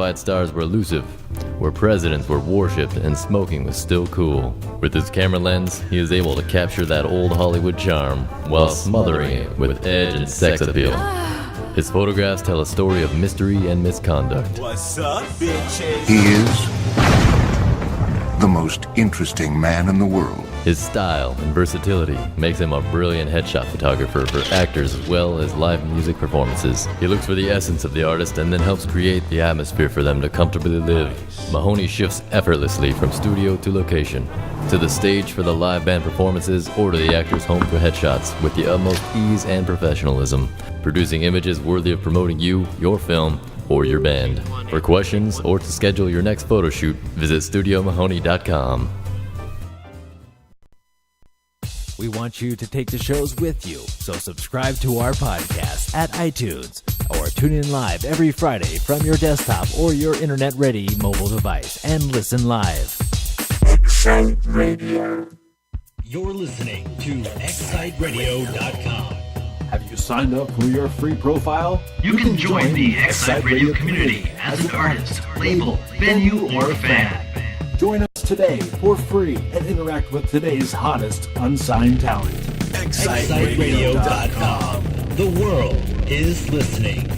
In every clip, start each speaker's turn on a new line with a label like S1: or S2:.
S1: glorified stars were elusive, where presidents were worshipped and smoking was still cool. With his camera lens, he is able to capture that old Hollywood charm while smothering it with edge and sex appeal. His photographs tell a story of mystery and misconduct.
S2: What's up, bitches?
S3: He is the most interesting man in the world.
S1: His style and versatility makes him a brilliant headshot photographer for actors as well as live music performances. He looks for the essence of the artist and then helps create the atmosphere for them to comfortably live. Mahoney shifts effortlessly from studio to location, to the stage for the live band performances or to the actor's home for headshots with the utmost ease and professionalism, producing images worthy of promoting you, your film, or your band. For questions or to schedule your next photo shoot, visit StudioMahoney.com.
S4: We want you to take the shows with you, so subscribe to our podcast at iTunes or tune in live every Friday from your desktop or your internet-ready mobile device and listen live.
S5: Excite Radio.
S6: You're listening to ExciteRadio.com.
S7: Have you signed up for your free profile?
S6: You can join the Excite Radio community as an artist, label, venue, or fan.
S7: Join us today for free and interact with today's hottest unsigned talent.
S6: ExciteRadio.com. The world is listening.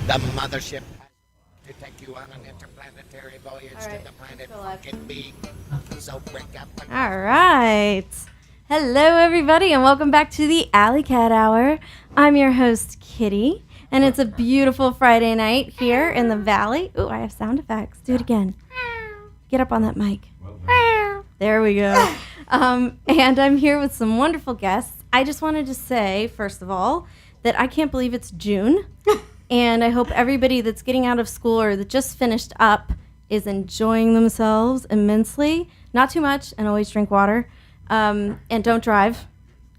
S8: The mothership. to take you on an interplanetary voyage
S9: All right,
S8: to the planet
S9: go live.
S8: fucking being. So break up the
S9: All right. Hello, everybody, and welcome back to the Alley Cat Hour. I'm your host, Kitty, and it's a beautiful Friday night here in the Valley. Ooh, I have sound effects. Do it again. Get up on that mic. There we go. And I'm here with some wonderful guests. I just wanted to say, first of all, that I can't believe it's June, and I hope everybody that's getting out of school or that just finished up is enjoying themselves immensely. Not too much, and always drink water. And don't drive.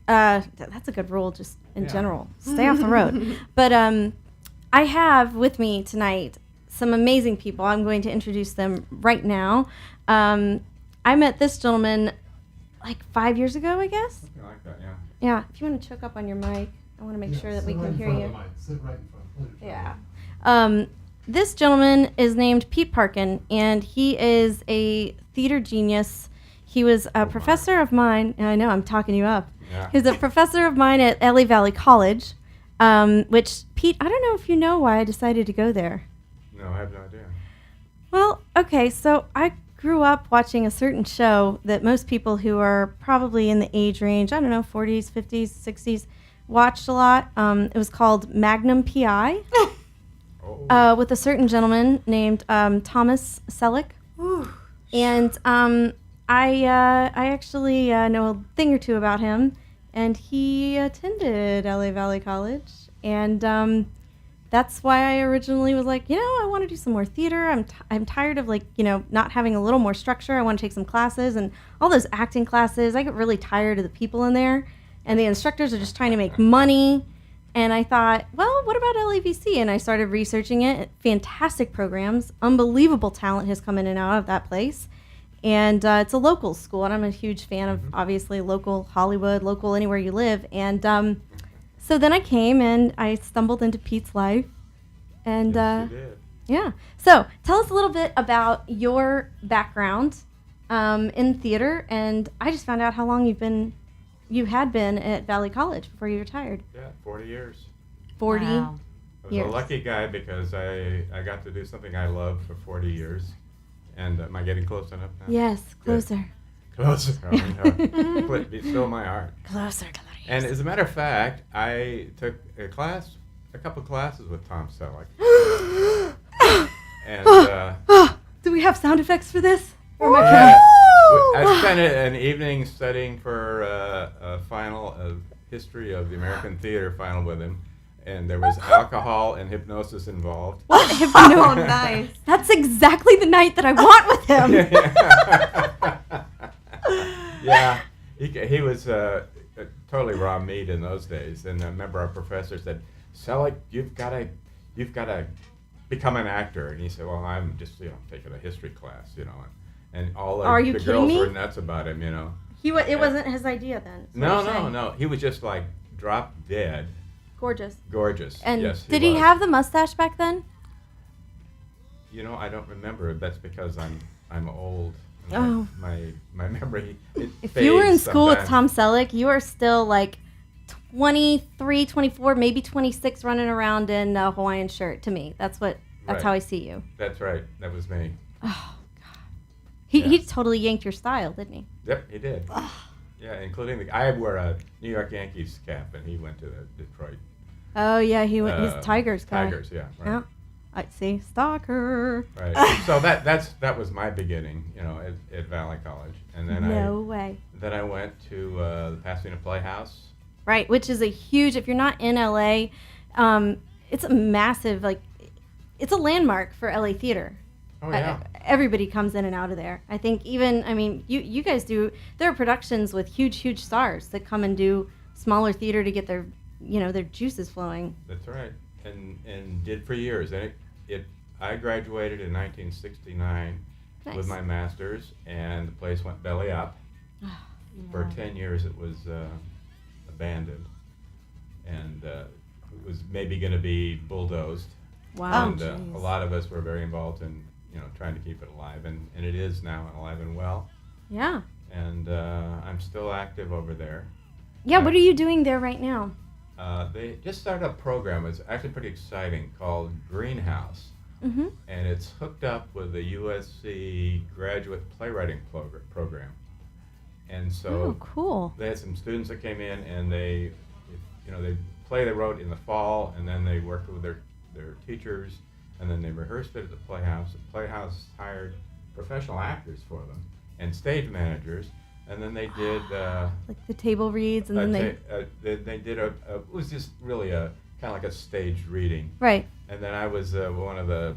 S9: That's a good rule just in general. Stay off the road. But I have with me tonight some amazing people. I'm going to introduce them right now. I met this gentleman like 5 years ago, I guess.
S10: Something like that, yeah.
S9: Yeah, if you want to choke up on your mic, I want to make sure that we can hear you.
S7: Sit right in front.
S9: Yeah. This gentleman is named Pete Parkin, and he is a theater genius. He was a professor of mine. I know, I'm talking you up.
S10: Yeah.
S9: He was a professor of mine at LA Valley College, which, Pete, I don't know if you know why I decided to go there.
S10: No, I have no idea.
S9: Well, okay, so I grew up watching a certain show that most people who are probably in the age range, I don't know, 40s, 50s, 60s, watched a lot. It was called Magnum P.I. With a certain gentleman named Thomas Selleck. And I actually know a thing or two about him, and he attended LA Valley College, and that's why I originally was like, I want to do some more theater. I'm tired of not having a little more structure. I want to take some classes, and all those acting classes, I get really tired of the people in there, and the instructors are just trying to make money. And I thought, well, what about LAVC? And I started researching it. Fantastic programs, unbelievable talent has come in and out of that place. And it's a local school, and I'm a huge fan of, obviously, local Hollywood, local anywhere you live. And so then I came, and I stumbled into Pete's life. And
S10: Yes, you did.
S9: yeah. So tell us a little bit about your background in theater. And I just found out how long you had been at Valley College before you retired.
S10: Yeah, 40 years.
S9: 40
S10: I was
S9: years.
S10: a lucky guy because I got to do something I loved for 40 years. And am I getting close enough now?
S9: Yes, closer.
S10: Good. Closer. But be still my heart.
S9: Closer.
S10: And as a matter of fact, I took a couple classes with Tom Selleck. And
S9: do we have sound effects for this?
S10: yeah, I spent an evening studying for a final history of the American theater final with him. And there was alcohol and hypnosis involved.
S9: What?
S11: Oh, nice.
S9: That's exactly the night that I want with him.
S10: Yeah, he was totally raw meat in those days. And I remember our professor said, "Selleck, you've got to become an actor." And he said, "Well, I'm just taking a history class, And all
S9: Are you
S10: the
S9: kidding
S10: girls
S9: me?
S10: were nuts about him,
S9: It wasn't his idea then. is what you're saying.
S10: No. He was just like drop dead.
S9: Gorgeous. And
S10: Yes,
S9: did he
S10: was.
S9: have the mustache back then?
S10: I don't remember. That's because I'm old.
S9: Oh.
S10: My memory.
S9: If you were in school with
S10: sometimes.
S9: Tom Selleck, you are still like 23, 24, maybe 26 running around in a Hawaiian shirt to me. That's
S10: Right.
S9: how I see you.
S10: That's right. That was me.
S9: He totally yanked your style, didn't he?
S10: Yep, he did. Yeah, including I wear a New York Yankees cap, and he went to Detroit.
S9: Oh yeah, he went. He's a Tigers guy.
S10: Tigers, yeah. Right.
S9: Yeah. I see. Stalker.
S10: Right. So that was my beginning, at Valley College, and then
S9: No way.
S10: Then I went to the Pasadena Playhouse.
S9: Right, which is a huge. If you're not in LA, it's a massive it's a landmark for LA theater.
S10: Oh yeah.
S9: Everybody comes in and out of there. I think you guys do. There are productions with huge stars that come and do smaller theater to get their juices flowing.
S10: That's right, and did for years. And I graduated in 1969 with my master's, and the place went belly up. For 10 years, it was abandoned, and it was maybe going to be bulldozed.
S9: Wow.
S10: And a lot of us were very involved in trying to keep it alive, and it is now alive and well.
S9: Yeah.
S10: And I'm still active over there.
S9: Yeah. What are you doing there right now?
S10: They just started a program. It's actually pretty exciting, called Greenhouse.
S9: Mm-hmm.
S10: and it's hooked up with the USC graduate playwriting program. And so
S9: Oh, cool.
S10: they had some students that came in, and they wrote in the fall, and then they worked with their teachers, and then they rehearsed it at the Playhouse. The Playhouse hired professional actors for them and stage managers, and then they did
S9: Like the table reads, and then
S10: they did it was just really a kind of like a staged reading.
S9: Right.
S10: And then I was one of the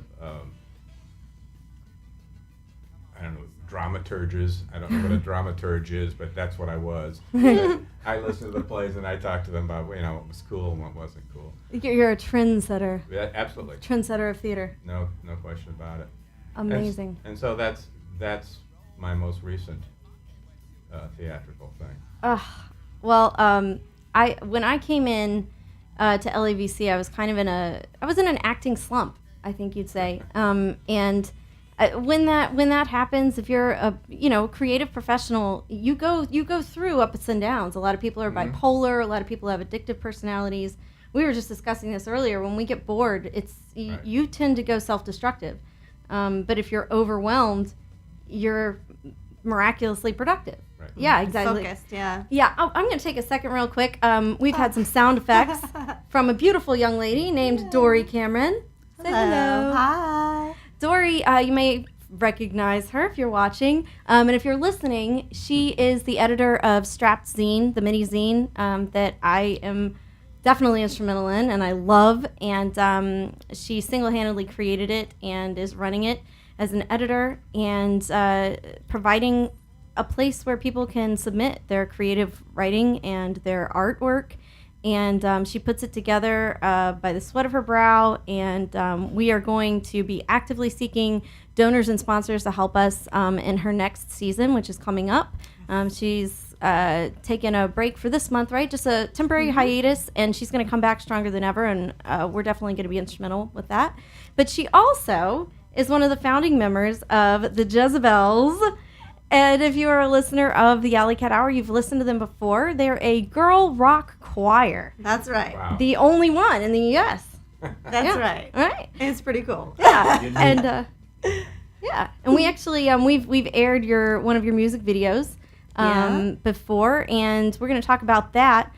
S10: I don't know, dramaturges. I don't know what a dramaturge is, but that's what I was. I listened to the plays and I talked to them about what was cool and what wasn't cool.
S9: You're a trendsetter.
S10: Yeah, absolutely.
S9: Trendsetter of theater.
S10: No question about it.
S9: Amazing.
S10: And so that's my most recent theatrical thing.
S9: Well, when I came in to LAVC, I was kind of in an acting slump, I think you'd say. And when that happens, if you're a creative professional, you go through ups and downs. A lot of people are bipolar. A lot of people have addictive personalities. We were just discussing this earlier. When we get bored, you tend to go self-destructive. But if you're overwhelmed, you're miraculously productive.
S10: Right.
S9: Yeah, exactly.
S11: Focused, yeah.
S9: Yeah, I'm going to take a second real quick. We've had some sound effects from a beautiful young lady named Dory Cameron. Say hello.
S11: Hi.
S9: Dory, you may recognize her if you're watching. And if you're listening, she is the editor of Strapped Zine, the mini zine that I am definitely instrumental in and I love. And she single-handedly created it and is running it as an editor and providing a place where people can submit their creative writing and their artwork. And she puts it together by the sweat of her brow. And we are going to be actively seeking donors and sponsors to help us in her next season, which is coming up. She's taken a break for this month, right? Just a temporary hiatus. And she's going to come back stronger than ever. And we're definitely going to be instrumental with that. But she also is one of the founding members of the Jezebels. And if you are a listener of the Alley Cat Hour, you've listened to them before. They're a girl rock choir.
S11: That's right.
S10: Wow.
S9: The only one in the U.S.
S11: That's right.
S9: Right.
S11: It's pretty cool.
S9: Yeah. And and we actually we've aired one of your music videos before, and we're going to talk about that.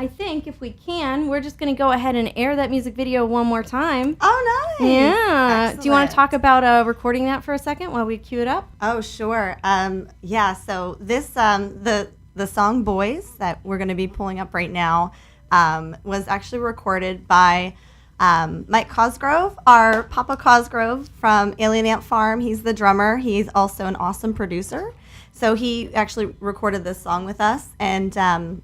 S9: I think if we can, we're just going to go ahead and air that music video one more time.
S11: Oh, nice.
S9: Yeah.
S11: Excellent.
S9: Do you want to talk about recording that for a second while we cue it up?
S11: Oh, sure. So this the song "Boys" that we're going to be pulling up right now was actually recorded by Mike Cosgrove, our Papa Cosgrove from Alien Ant Farm. He's the drummer. He's also an awesome producer. So he actually recorded this song with us, and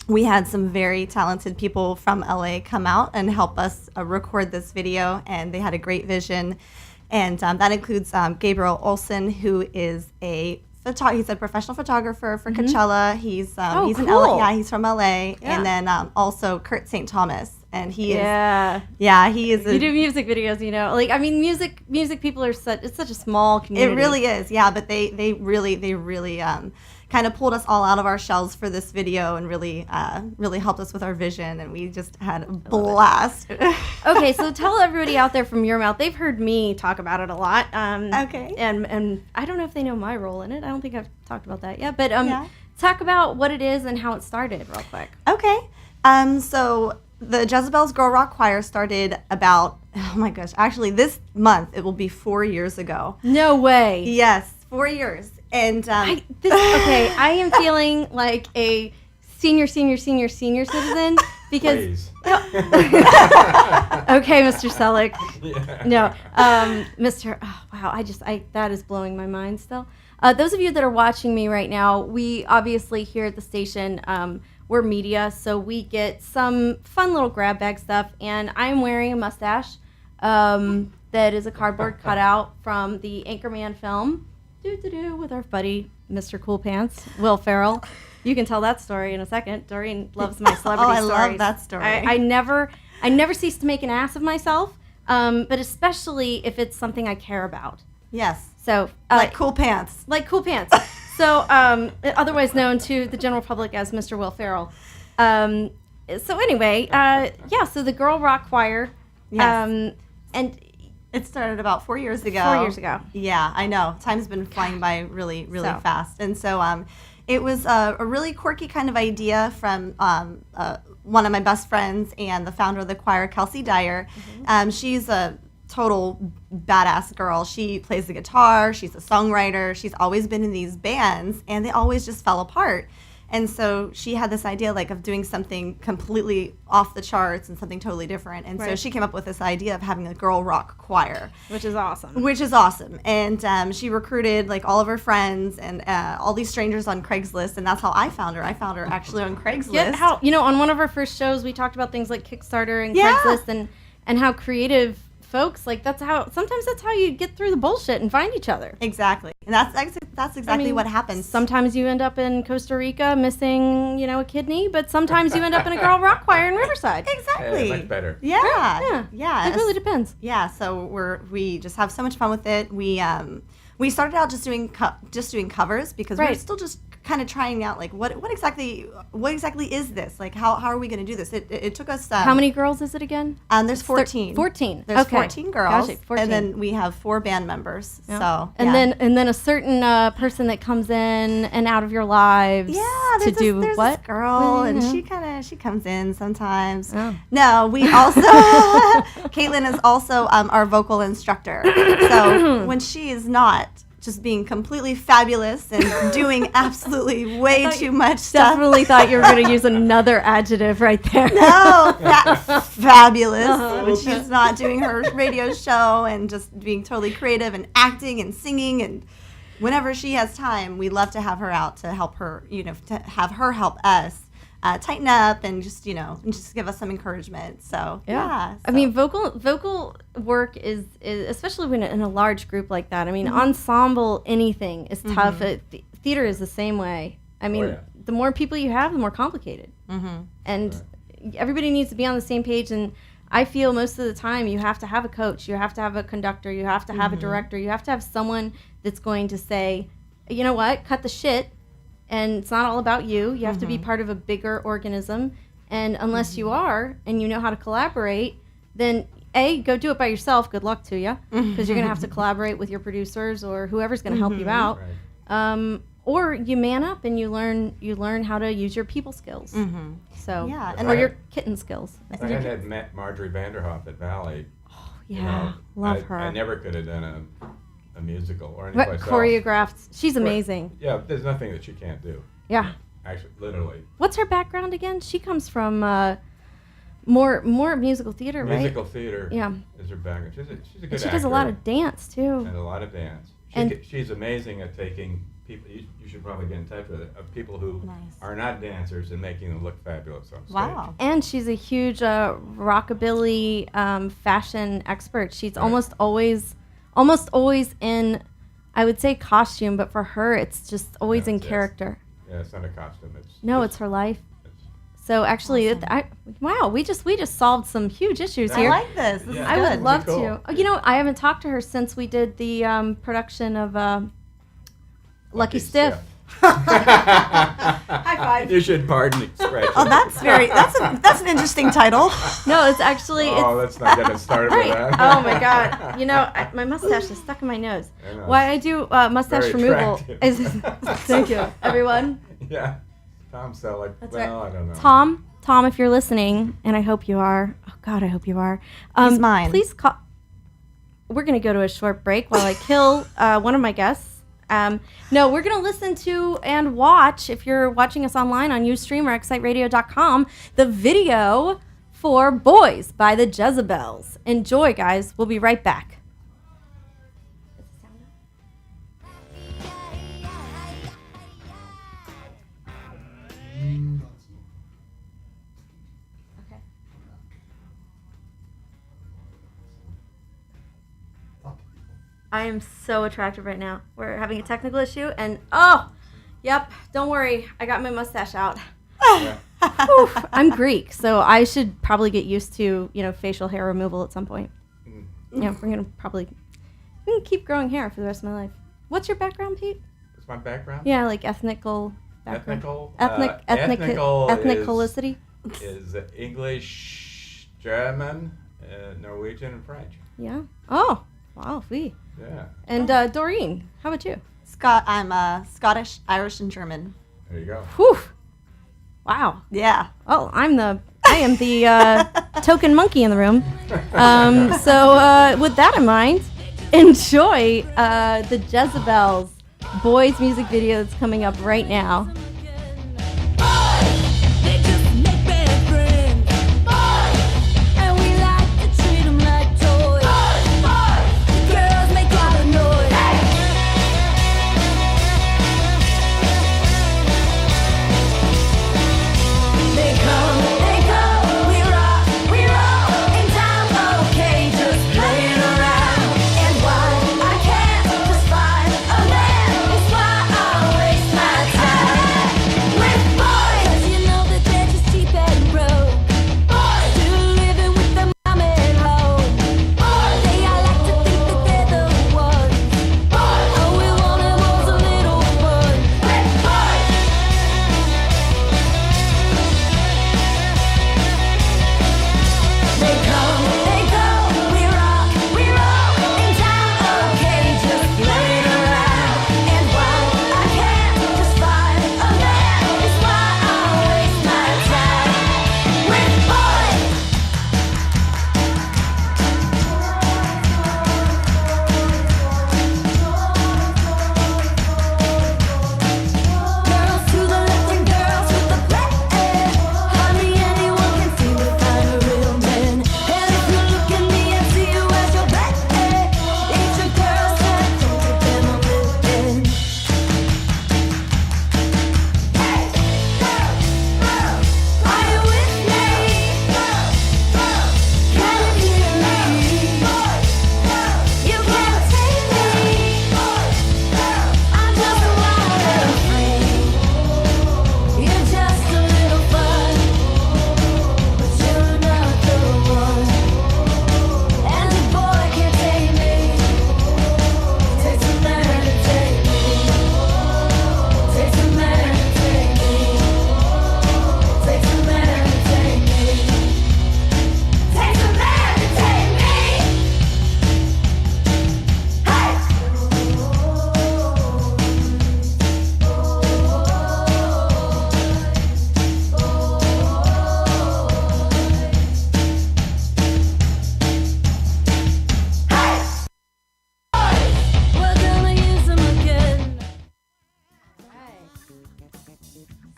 S11: we had some very talented people from LA come out and help us record this video, and they had a great vision. And that includes Gabriel Olson, who is he's a professional photographer for Coachella. He's
S9: cool.
S11: in LA. Yeah, he's from LA.
S9: Yeah.
S11: And then also Kurt St. Thomas, and he is he is.
S9: You do music videos, music people are it's such a small community.
S11: It really is, yeah. But they really kind of pulled us all out of our shells for this video and really helped us with our vision, and we just had a blast.
S9: Okay, so tell everybody out there from your mouth. They've heard me talk about it a lot.
S11: Okay.
S9: And I don't know if they know my role in it. I don't think I've talked about that yet. But talk about what it is and how it started real quick.
S11: Okay. So the Jezebels Girl Rock Choir started about, oh my gosh, actually this month it will be 4 years ago.
S9: No way.
S11: Yes, 4 years. And
S9: I am feeling like a senior citizen because
S10: Please.
S9: Okay, Mr. Selleck.
S10: Yeah.
S9: No, Mr. Oh, wow, that is blowing my mind still. Those of you that are watching me right now, we obviously here at the station, we're media, so we get some fun little grab bag stuff, and I'm wearing a mustache that is a cardboard cutout from the Anchorman film. With our buddy, Mr. Cool Pants, Will Ferrell. You can tell that story in a second. Doreen loves my celebrity stories.
S11: I love that story.
S9: I never cease to make an ass of myself, but especially if it's something I care about.
S11: Yes.
S9: So
S11: like Cool Pants.
S9: Like Cool Pants. So otherwise known to the general public as Mr. Will Ferrell. So anyway, so the Girl Rock Choir.
S11: Yes.
S9: And
S11: it started about 4 years ago.
S9: 4 years ago.
S11: Yeah, I know. Time's been flying by really, really
S9: So.
S11: fast. And so it was a really quirky kind of idea from one of my best friends and the founder of the choir, Kelsey Dyer. She's a total badass girl. She plays the guitar. She's a songwriter. She's always been in these bands, and they always just fell apart. And so she had this idea like of doing something completely off the charts and something totally different. And so
S9: Right.
S11: she came up with this idea of having a girl rock choir.
S9: which is awesome.
S11: Which is awesome. And she recruited like all of her friends and all these strangers on Craigslist. And that's how I found her. I found her actually on Craigslist.
S9: Yeah, how on one of our first shows we talked about things like Kickstarter and
S11: Yeah.
S9: Craigslist and how creative folks like sometimes that's how you get through the bullshit and find each other.
S11: Exactly. And that's exactly what happens.
S9: Sometimes you end up in Costa Rica missing, a kidney, but sometimes you end up in a girl rock choir in Riverside.
S11: Exactly.
S10: Much better.
S11: Yeah.
S9: It really depends.
S11: Yeah. So we just have so much fun with it. We started out just doing covers because we're
S9: Right.
S11: still just kind of trying out like what exactly is this, like how are we going to do this? It took us
S9: How many girls is it again?
S11: There's 14.
S9: 14.
S11: There's
S9: Okay.
S11: 14 girls.
S9: Gotcha, 14.
S11: And then we have 4 band members.
S9: Yeah.
S11: So
S9: and
S11: yeah.
S9: then a certain person that comes in and out of your lives to do
S11: there's
S9: what?
S11: this girl, and
S9: Yeah.
S11: she comes in sometimes.
S9: Oh.
S11: No, we also Caitlin is also our vocal instructor. So when she is not just being completely fabulous and doing absolutely way too much stuff.
S9: Definitely thought you were going to use another adjective right there.
S11: No, fabulous. When
S9: Oh.
S11: she's not doing her radio show and just being totally creative and acting and singing, and whenever she has time, we love to have her out to help her, to have her help us tighten up and just give us some encouragement. So yeah.
S9: I mean, vocal work is especially when in a large group like that. I mean, ensemble anything is tough. Theater is the same way. I mean, the more people you have, the more complicated. And everybody needs to be on the same page. And I feel most of the time you have to have a coach, you have to have a conductor, you have to have a director, you have to have someone that's going to say, you know what, cut the shit. And it's not all about you. You have to be part of a bigger organism. And unless you are, and you know how to collaborate, then go do it by yourself. Good luck to you, because you're going to have to collaborate with your producers or whoever's going to help you out.
S10: Right.
S9: Or you man up and you learn how to use your people skills. So
S11: Yeah,
S9: or your kitten skills.
S10: If I hadn't met Marjorie Vanderhoff at Valley,
S9: Yeah, love her.
S10: I never could have done a musical or anything myself.
S9: Choreographed. She's amazing.
S10: Yeah, there's nothing that she can't do.
S9: Yeah.
S10: Actually, literally.
S9: What's her background again? She comes from more musical theater, right?
S10: Musical theater
S9: Yeah.
S10: is her background. She's a good
S9: And
S10: actor.
S9: she does a lot of dance too.
S10: And a lot of dance.
S9: And-
S10: She's amazing at taking people, you should probably get in touch with it, of people who are not dancers and making them look fabulous on stage.
S11: Wow.
S9: And she's a huge rockabilly fashion expert. She's almost always in, I would say costume, but for her it's just always in character.
S10: Yeah, it's not a costume.
S9: It's her life. So actually, wow, we just solved some huge issues here.
S11: I like this. This is
S9: I would
S11: good.
S9: love
S10: Cool.
S9: to. Oh, I haven't talked to her since we did the production of Lucky Stiff.
S11: High five.
S10: You should pardon the expression.
S11: Oh, that's an interesting title.
S9: No, it's actually
S10: let's not get it started with that.
S9: Oh my god! My mustache is stuck in my nose.
S10: I know.
S9: Why I do mustache
S10: Very
S9: removal
S10: attractive.
S9: is thank you, everyone.
S10: Yeah. Tom Selleck.
S9: That's
S10: Well,
S9: right.
S10: I don't know.
S9: Tom, if you're listening, and I hope you are. Oh God, I hope you are.
S11: He's mine.
S9: Please call. We're gonna go to a short break while I kill one of my guests. No, we're going to listen to and watch, if you're watching us online on Ustream or exciteradio.com, the video for Boys by the Jezebels. Enjoy, guys. We'll be right back. I am so attractive right now. We're having a technical issue, and yep, don't worry, I got my mustache out. Whew, I'm Greek, so I should probably get used to facial hair removal at some point. Yeah, we're gonna keep growing hair for the rest of my life. What's your background, Pete?
S10: What's my background?
S9: Yeah, like ethnical background.
S10: Ethnical
S9: ethnicolicity.
S10: is English, German, Norwegian, and French.
S9: Yeah. Oh, wow.
S10: Yeah.
S9: And Doreen, how about you?
S11: I'm Scottish, Irish, and German.
S10: There you go.
S9: Whew. Wow.
S11: Yeah.
S9: Oh, I am the token monkey in the room. So with that in mind, enjoy the Jezebels Boys music video that's coming up right now.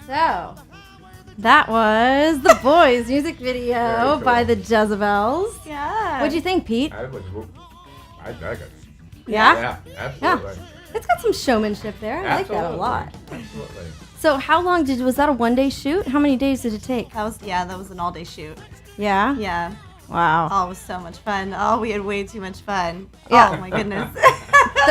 S9: So, that was the Boys music video
S10: cool.
S9: by the Jezebels.
S11: Yeah.
S9: What'd you think, Pete?
S10: I dug it.
S9: Yeah?
S10: Yeah, absolutely.
S9: It's got some showmanship there. I like that a lot.
S10: Absolutely.
S9: So, how long was that a one-day shoot? How many days did it take?
S11: That was an all-day shoot.
S9: Yeah?
S11: Yeah.
S9: Wow.
S11: Oh, it was so much fun. Oh, we had way too much fun.
S9: Yeah.
S11: Oh my goodness.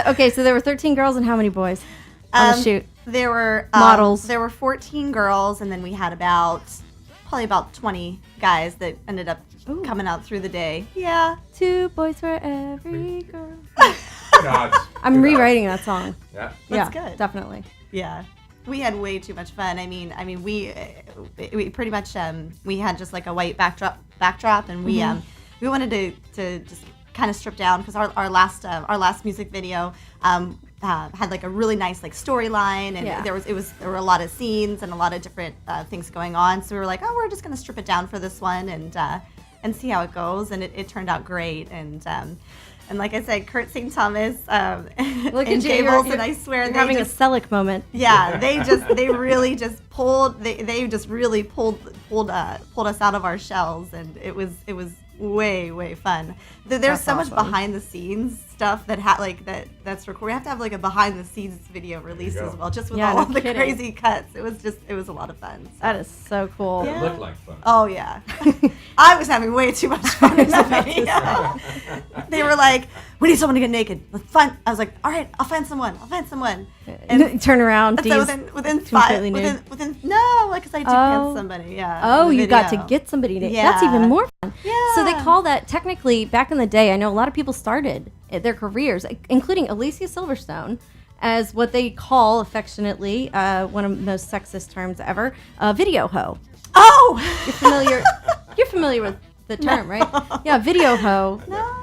S9: Okay, so there were 13 girls and how many boys on the shoot?
S11: There were
S9: models.
S11: There were 14 girls, and then we had probably about 20 guys that ended up coming out through the day. Yeah.
S9: 2 boys for every girl.
S10: Good odds.
S9: I'm rewriting that song.
S10: Yeah.
S11: That's
S9: yeah,
S11: good.
S9: Definitely.
S11: Yeah. We had way too much fun. I mean, we pretty much we had just like a white backdrop, and we wanted to just kind of strip down because our last music video had like a really nice like storyline, and there were a lot of scenes and a lot of different things going on. So we were like, oh, we're just gonna strip it down for this one and see how it goes, and it turned out great. And like I said, Kurt St. Thomas and Gables, and I swear
S9: they're having a Selleck moment.
S11: Yeah, they really just pulled us out of our shells, and it was way fun. There's so much behind the scenes stuff that's recorded. We have to have like a behind the scenes video release as well, just with all the crazy cuts. It was a lot of fun. So.
S9: That is so cool.
S10: It looked like fun.
S11: Oh yeah, I was having way too much fun in the video. They were like, "We need someone to get naked. Let's find." I was like, "All right, I'll find someone.
S9: And turn around.
S11: So within 5 within no, because I did pants somebody. Yeah.
S9: Oh, you got to get somebody naked.
S11: Yeah.
S9: That's even more fun.
S11: Yeah.
S9: So they call that technically back in the day. I know a lot of people started their careers, including Alicia Silverstone, as what they call affectionately one of the most sexist terms ever, video hoe.
S11: Oh,
S9: You're familiar with the term, right? Yeah, video hoe.
S11: No.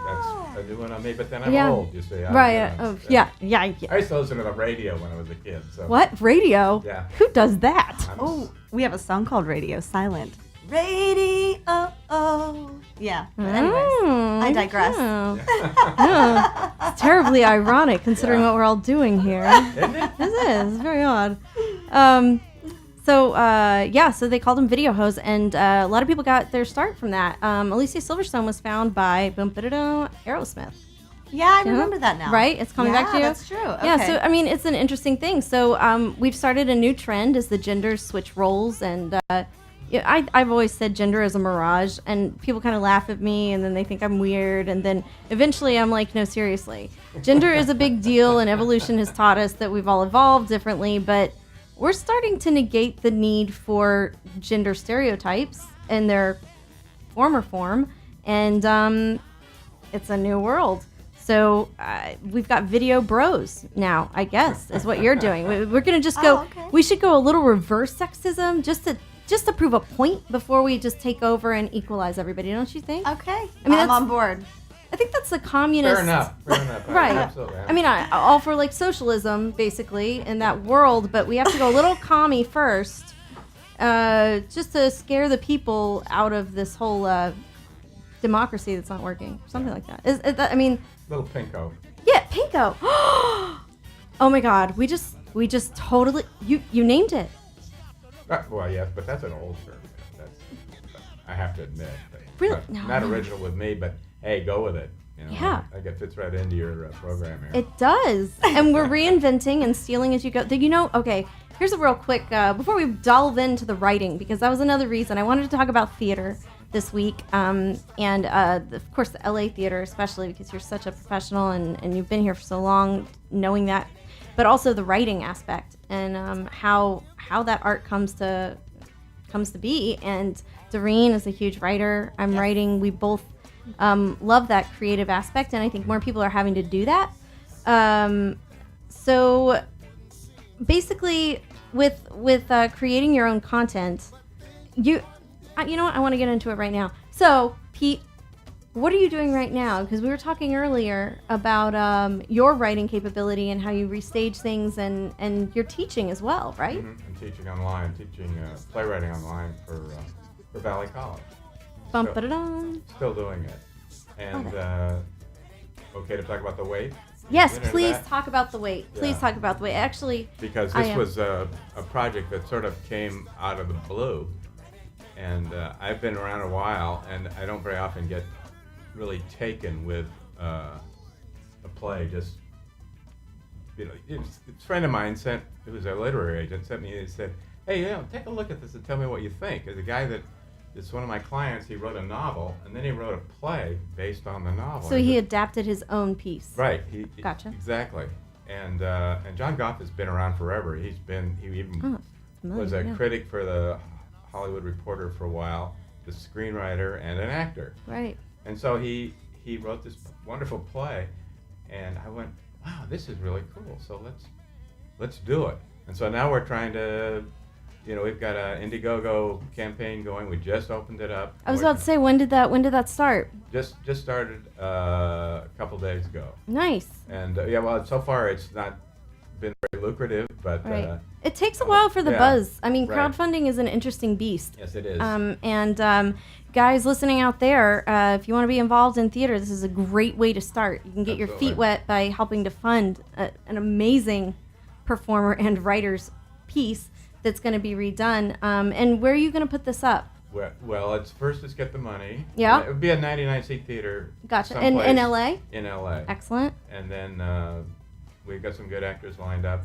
S10: a new one on me, but then I'm
S9: Yeah.
S10: old, you see.
S9: Right. Yeah.
S10: I used to listen to the radio when I was a kid. So.
S9: What? Radio?
S10: Yeah.
S9: Who does that?
S11: Oh, we have a song called Radio Silent. Radio. Yeah. But anyways, I digress.
S9: Yeah. It's terribly ironic considering what we're all doing here.
S10: Isn't it?
S9: This is very odd. So they called him Video Hose, and a lot of people got their start from that. Alicia Silverstone was found by Aerosmith.
S11: Yeah, I remember that now.
S9: Right? It's coming back to you?
S11: That's true. Okay.
S9: Yeah, so, I mean, it's an interesting thing. So we've started a new trend as the genders switch roles, and I've always said gender is a mirage, and people kind of laugh at me, and then they think I'm weird, and then eventually I'm like, no, seriously. Gender is a big deal, and evolution has taught us that we've all evolved differently, but we're starting to negate the need for gender stereotypes in their former form, and it's a new world. So we've got video bros now, I guess, is what you're doing. We're going to just go,
S11: okay.
S9: We should go a little reverse sexism just to prove a point before we just take over and equalize everybody, don't you think?
S11: Okay.
S9: I mean,
S11: I'm on board.
S9: I think that's the communist.
S10: Fair enough.
S9: Right.
S10: Absolutely.
S9: I mean, I all for like socialism, basically, in that world, but we have to go a little commie first, just to scare the people out of this whole democracy that's not working, something like that. Is that, I mean,
S10: Little pinko.
S9: yeah, pinko. Oh my God, we just totally you named it.
S10: Well, yes, but that's an old term. That's, I have to admit.
S9: Really?
S10: Not
S9: No.
S10: original with me, but hey, go with it. You know,
S9: Yeah.
S10: I think it fits right into your program here.
S9: It does. And we're reinventing and stealing as you go. Okay, here's a real quick, before we delve into the writing, because that was another reason I wanted to talk about theater this week. Of course, the LA theater, especially because you're such a professional and you've been here for so long knowing that, but also the writing aspect and how that art comes to be. And Doreen is a huge writer. I'm writing. We both love that creative aspect, and I think more people are having to do that. So basically, with creating your own content, you know what? I want to get into it right now. So, Pete, what are you doing right now? Because we were talking earlier about your writing capability and how you restage things, and you're teaching as well, right?
S10: Mm-hmm. I'm teaching online, playwriting online for Valley College.
S9: Bum-ba-da-dum.
S10: Still doing it. And okay to talk about the weight?
S9: Yes,
S10: Get into
S9: please
S10: that?
S9: talk about the weight. Please
S10: Yeah.
S9: talk about the weight. Actually,
S10: Because this was a project that sort of came out of the blue. And I've been around a while, and I don't very often get really taken with a play. Just, you know, a friend of mine who was a literary agent, sent me and said, hey, take a look at this and tell me what you think. There's a guy it's one of my clients. He wrote a novel, and then he wrote a play based on the novel.
S9: so he adapted his own piece.
S10: Right.
S9: Gotcha.
S10: Exactly. And John Goff has been around forever. He even was a critic for the Hollywood Reporter for a while, the screenwriter and an actor.
S9: Right.
S10: And so he wrote this wonderful play, and I went, wow, this is really cool. So let's do it. And so now we're trying to, we've got an Indiegogo campaign going. We just opened it up.
S9: I was about to say, when did that start?
S10: Just started a couple days ago.
S9: Nice.
S10: And so far it's not been very lucrative, but
S9: right. It takes a while for the buzz. I mean,
S10: right.
S9: Crowdfunding is an interesting beast.
S10: Yes, it is.
S9: Guys listening out there, if you want to be involved in theater, this is a great way to start. You can get your feet wet by helping to fund an amazing performer and writer's piece that's going to be redone. And where are you going to put this up?
S10: Well, let's get the money.
S9: Yeah.
S10: It would be a 99-seat theater.
S9: Gotcha. In LA?
S10: In LA.
S9: Excellent.
S10: And then we've got some good actors lined up,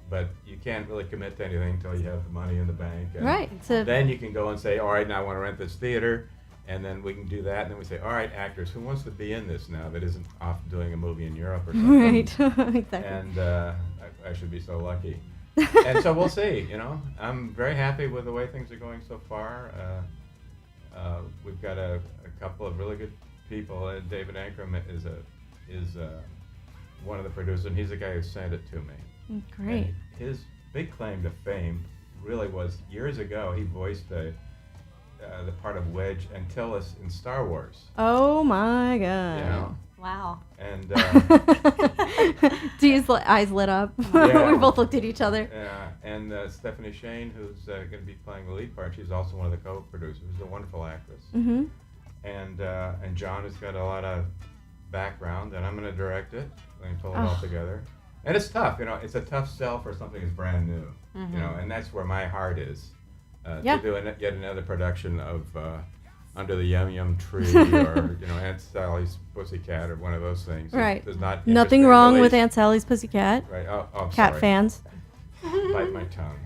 S10: but you can't really commit to anything until you have the money in the bank. And
S9: right.
S10: Then you can go and say, all right, now I want to rent this theater, and then we can do that. And then we say, all right, actors, who wants to be in this now that isn't off doing a movie in Europe or something?
S9: Right. Exactly.
S10: And I should be so lucky. And so we'll see. I'm very happy with the way things are going so far. We've got a couple of really good people. David Ankrum is one of the producers, and he's the guy who sent it to me.
S9: Great.
S10: And his big claim to fame really was years ago. He voiced the part of Wedge Antilles in Star Wars.
S9: Oh my God.
S11: Wow.
S10: And
S9: Dee's eyes lit up.
S10: Yeah.
S9: We both looked at each other.
S10: and Stephanie Shane, who's going to be playing the lead part, she's also one of the co-producers. She's a wonderful actress.
S9: Mm-hmm.
S10: And John has got a lot of background, and I'm going to direct it and pull it all together. And it's tough, it's a tough sell for something that's brand new, and that's where my heart is. To do yet another production of Under the Yum Yum Tree or Aunt Sally's Pussycat or one of those things.
S9: Right.
S10: There's not
S9: nothing wrong with Aunt Sally's Pussycat.
S10: Right. Oh, I'm
S9: Cat
S10: sorry.
S9: fans.
S10: Bite my tongue.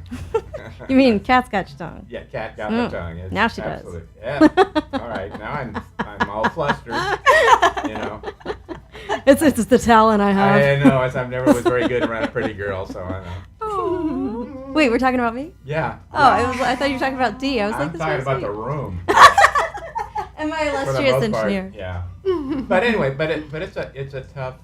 S9: You mean Cat's got your tongue?
S10: Yeah, Cat got my tongue. It's
S9: now she
S10: absolutely,
S9: does.
S10: Yeah. All right. Now I'm all flustered.
S9: It's the talent I have.
S10: I know. I never was very good around a pretty girl, so I know.
S9: Oh. Wait, we're talking about me?
S10: Yeah.
S9: Oh, I thought you were talking about Dee. I was
S10: I'm
S9: like,
S10: talking about
S9: sweet.
S10: the room.
S9: And my
S10: For the
S9: illustrious
S10: most part,
S9: engineer.
S10: yeah. But anyway, it's a tough,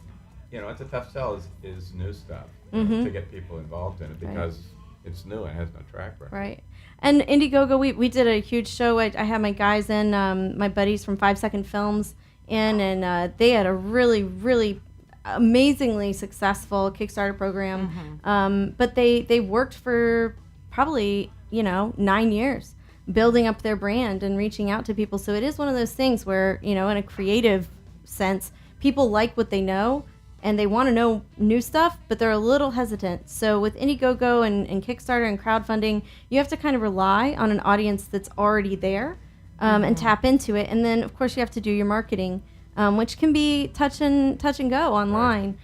S10: it's a tough sell is new stuff to get people involved in it because it's new and has no track record.
S9: Right. And Indiegogo, we did a huge show. I had my guys in, my buddies from 5 Second Films in, and they had a really, really amazingly successful Kickstarter program. But they worked for probably, 9 years building up their brand and reaching out to people. So it is one of those things where, in a creative sense, people like what they know and they want to know new stuff, but they're a little hesitant. So with Indiegogo and Kickstarter and crowdfunding, you have to kind of rely on an audience that's already there and tap into it. And then, of course, you have to do your marketing, which can be touch and go online.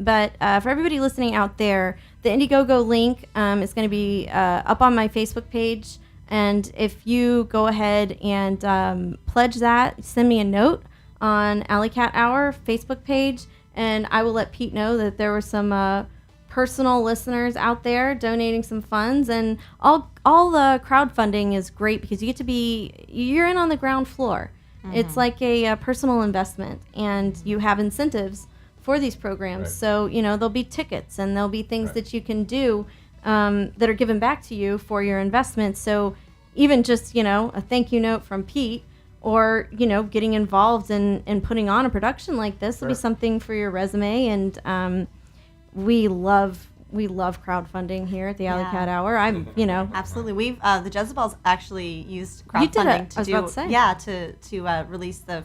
S9: But for everybody listening out there, the Indiegogo link is going to be up on my Facebook page. And if you go ahead and pledge that, send me a note on Alley Cat Hour Facebook page, and I will let Pete know that there were some personal listeners out there donating some funds. And all the crowdfunding is great because you're in on the ground floor. It's like a personal investment, and you have incentives for these programs.
S10: Right.
S9: So, there'll be tickets and there'll be things that you can do that are given back to you for your investment. So even just, a thank you note from Pete or, getting involved in putting on a production like this will be something for your resume. And we love crowdfunding here at the Alley Cat Hour. I'm,
S11: Absolutely. We've the Jezebels actually used crowdfunding to release the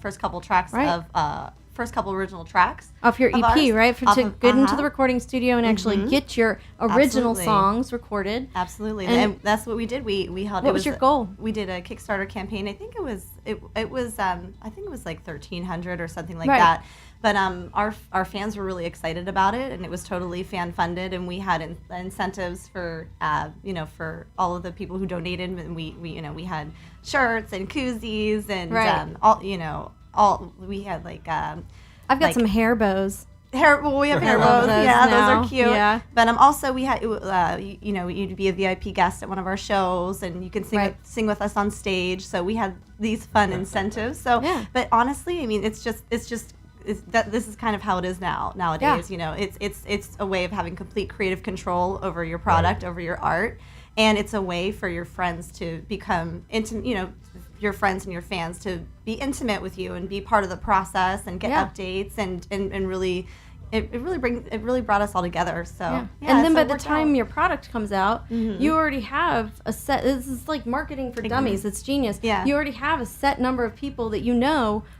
S11: first couple tracks of first couple original tracks
S9: off your EP,
S11: ours,
S9: right? To get into the recording studio and actually get your original songs recorded.
S11: Absolutely, and that's what we did. We held.
S9: What was your goal?
S11: We did a Kickstarter campaign. I think it was I think it was like 1,300 or something like that. But our fans were really excited about it, and it was totally fan funded, and we had incentives for for all of the people who donated, and we had shirts and koozies and we had like
S9: I've got some hair bows.
S11: We have hair bows. Yeah, those are cute.
S9: Yeah.
S11: But also we had you'd be a VIP guest at one of our shows, and you can sing with us on stage. So we had these fun incentives. So, but honestly, I mean, this is kind of how it is nowadays. It's a way of having complete creative control over your product, over your art, and it's a way for your friends to become intimate. Your friends and your fans to be intimate with you and be part of the process and get updates and really it really brought us all together. So
S9: and then by the time your product comes out, you already have a set. This is like marketing for dummies. It's genius.
S11: Yeah.
S9: You already have a set number of people that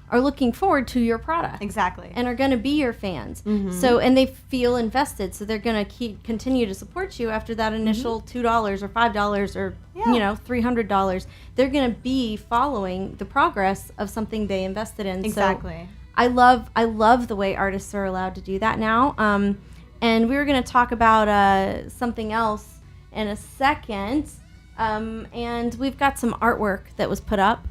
S9: are looking forward to your product.
S11: Exactly.
S9: And are going to be your fans. So, and they feel invested, so they're going to continue to support you after that initial $2 or $5 or $300. They're going to be following the progress of something they invested in.
S11: Exactly.
S9: So I love the way artists are allowed to do that now. And we were going to talk about something else in a second. And we've got some artwork that was put up.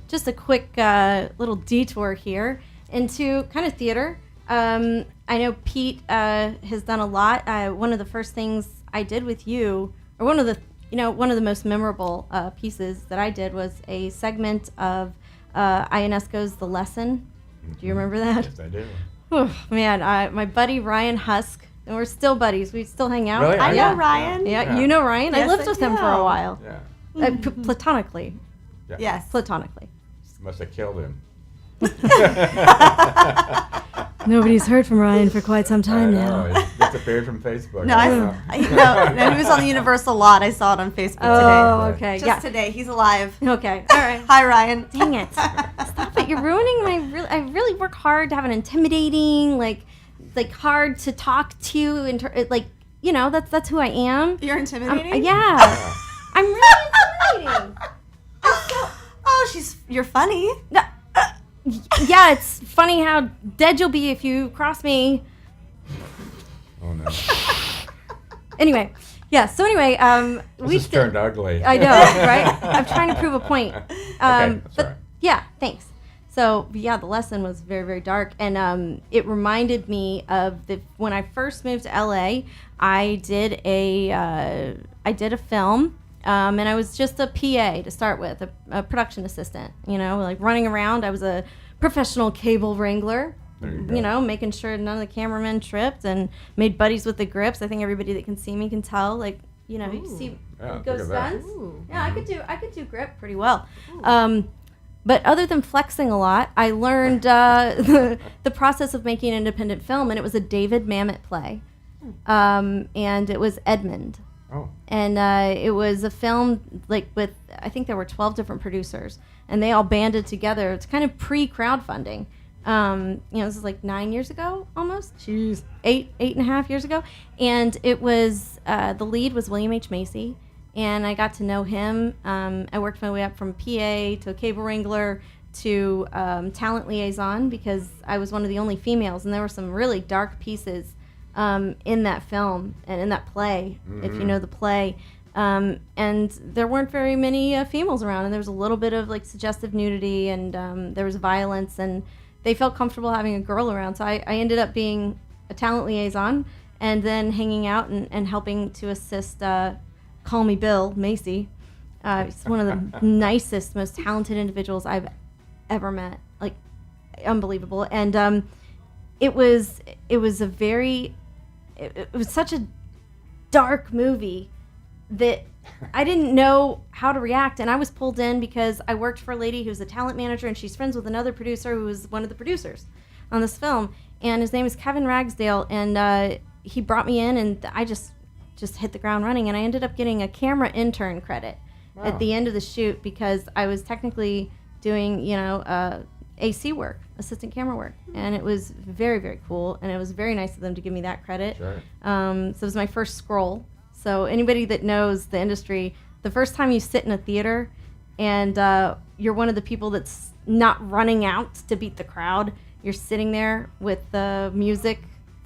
S9: Just a quick little detour here into kind of theater. I know Pete has done a lot. One of the first things I did with you, or one of the most memorable pieces that I did was a segment of Ionesco's The Lesson. Do you remember that?
S10: Yes, I do.
S9: Oh, man, my buddy Ryan Husk, and we're still buddies. We still hang out.
S10: Really?
S11: I know Ryan.
S9: Yeah, you know Ryan.
S11: Yes,
S9: I lived with him for a while.
S10: Yeah.
S9: Platonically.
S10: Yeah.
S11: Yes.
S9: Platonically.
S10: Must have killed him.
S9: Nobody's heard from Ryan for quite some time now.
S10: He disappeared from Facebook.
S11: No, he was on the Universal lot. I saw it on Facebook today.
S9: Oh, okay.
S11: Just today. He's alive.
S9: Okay. All right.
S11: Hi, Ryan.
S9: Dang it. Stop it. You're ruining I really work hard to have an intimidating, like hard to talk to, that's who I am.
S11: You're intimidating?
S9: Yeah. I'm really intimidating.
S11: You're funny.
S9: Yeah, it's funny how dead you'll be if you cross me.
S10: Oh, no.
S9: Anyway, yeah. So anyway,
S10: This turned ugly.
S9: I know, right? I'm trying to prove a point.
S10: Okay,
S9: but yeah, thanks. So yeah, the lesson was very, very dark, and it reminded me of when I first moved to LA. I did a film. And I was just a PA to start with, a production assistant, like running around. I was a professional cable wrangler, making sure none of the cameramen tripped, and made buddies with the grips. I think everybody that can see me can tell, you see go stunts. Yeah, I could do grip pretty well. But other than flexing a lot, I learned the process of making an independent film, and it was a David Mamet play, and it was Edmund.
S10: Oh.
S9: And it was a film with, I think there were 12 different producers, and they all banded together. It's kind of pre-crowdfunding. This is 9 years ago, almost. Jeez. 8.5 years ago. And it was, the lead was William H. Macy, and I got to know him. I worked my way up from PA to a cable wrangler to talent liaison, because I was one of the only females, and there were some really dark pieces in that film and in that play, if you know the play. And there weren't very many females around, and there was a little bit of suggestive nudity, and there was violence, and they felt comfortable having a girl around. So I ended up being a talent liaison, and then hanging out and helping to assist Call Me Bill Macy. He's one of the nicest, most talented individuals I've ever met. Unbelievable. And it was such a dark movie that I didn't know how to react, and I was pulled in because I worked for a lady who's a talent manager, and she's friends with another producer who was one of the producers on this film, and his name is Kevin Ragsdale, and he brought me in, and I just hit the ground running, and I ended up getting a camera intern credit at the end of the shoot, because I was technically doing, AC work, assistant camera work, and it was very, very cool, and it was very nice of them to give me that credit.
S10: Sure.
S9: So it was my first scroll. So anybody that knows the industry, the first time you sit in a theater and you're one of the people that's not running out to beat the crowd, you're sitting there with the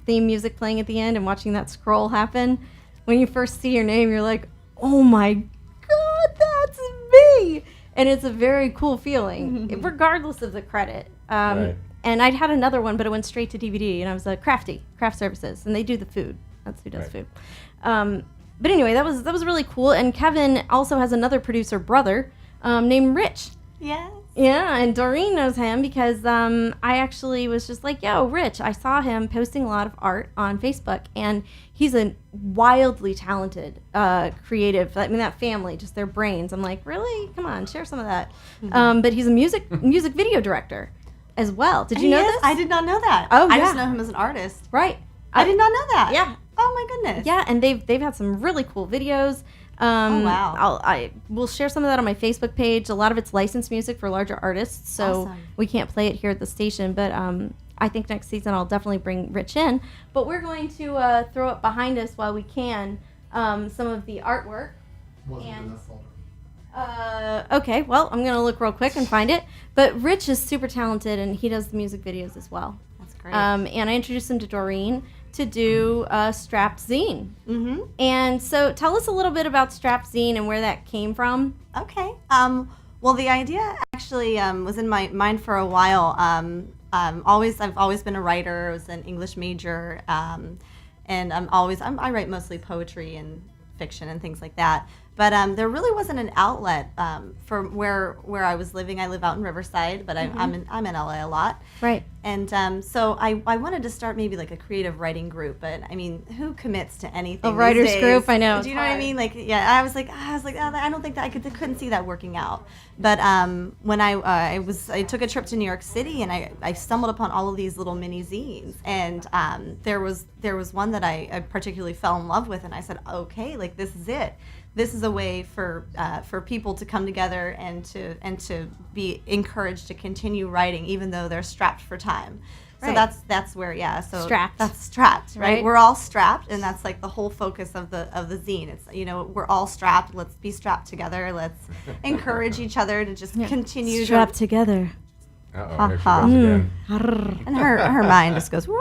S9: theme music playing at the end and watching that scroll happen. When you first see your name, you're like, oh my God, that's me! And it's a very cool feeling, regardless of the credit.
S10: Right.
S9: And I'd had another one, but it went straight to DVD, and I was a craft services, and they do the food. That's who does food. But anyway, that was really cool. And Kevin also has another producer brother named Rich.
S11: Yes.
S9: Yeah, and Doreen knows him because I actually was just like, yo, Rich. I saw him posting a lot of art on Facebook, and he's a wildly talented creative. I mean, that family, just their brains. I'm like, really? Come on, share some of that. But he's a music video director as well. Did you know this?
S11: I did not know that.
S9: Oh, yeah.
S11: I just know him as an artist.
S9: Right.
S11: I did not know that.
S9: Yeah.
S11: Oh my goodness.
S9: Yeah, and they've had some really cool videos.
S11: Oh wow.
S9: I will share some of that on my Facebook page. A lot of it's licensed music for larger artists, so
S11: awesome.
S9: We can't play it here at the station. But I think next season I'll definitely bring Rich in. But we're going to throw up behind us while we can some of the artwork. Wasn't in that folder. Okay, well, I'm going to look real quick and find it. But Rich is super talented, and he does the music videos as well.
S11: That's great.
S9: And I introduced him to Doreen to do Strapped Zine. Mm-hmm. And so tell us a little bit about Strapped Zine and where that came from.
S11: Okay. Well, the idea actually was in my mind for a while. I've always been a writer. I was an English major, and I write mostly poetry and fiction and things like that. But there really wasn't an outlet for where I was living. I live out in Riverside, but I'm in LA a lot.
S9: Right.
S11: And so I wanted to start maybe like a creative writing group, but I mean, who commits to anything?
S9: A
S11: these
S9: writer's
S11: days?
S9: group, I know.
S11: Do you know what I mean? Like, yeah, I was like, oh, I don't think that couldn't see that working out. But when I took a trip to New York City, and I stumbled upon all of these little mini zines, and there was one that I particularly fell in love with, and I said, okay, like this is it. This is a way for people to come together and to be encouraged to continue writing, even though they're strapped for time. So
S9: Right.
S11: that's where So
S9: Strapped.
S11: That's strapped, right?
S9: Right.
S11: We're all strapped, and that's like the whole focus of the zine. It's we're all strapped. Let's be strapped together. Let's encourage each other to just continue
S9: Strapped together.
S10: Uh-oh, here she goes again.
S11: And her mind just goes, woo!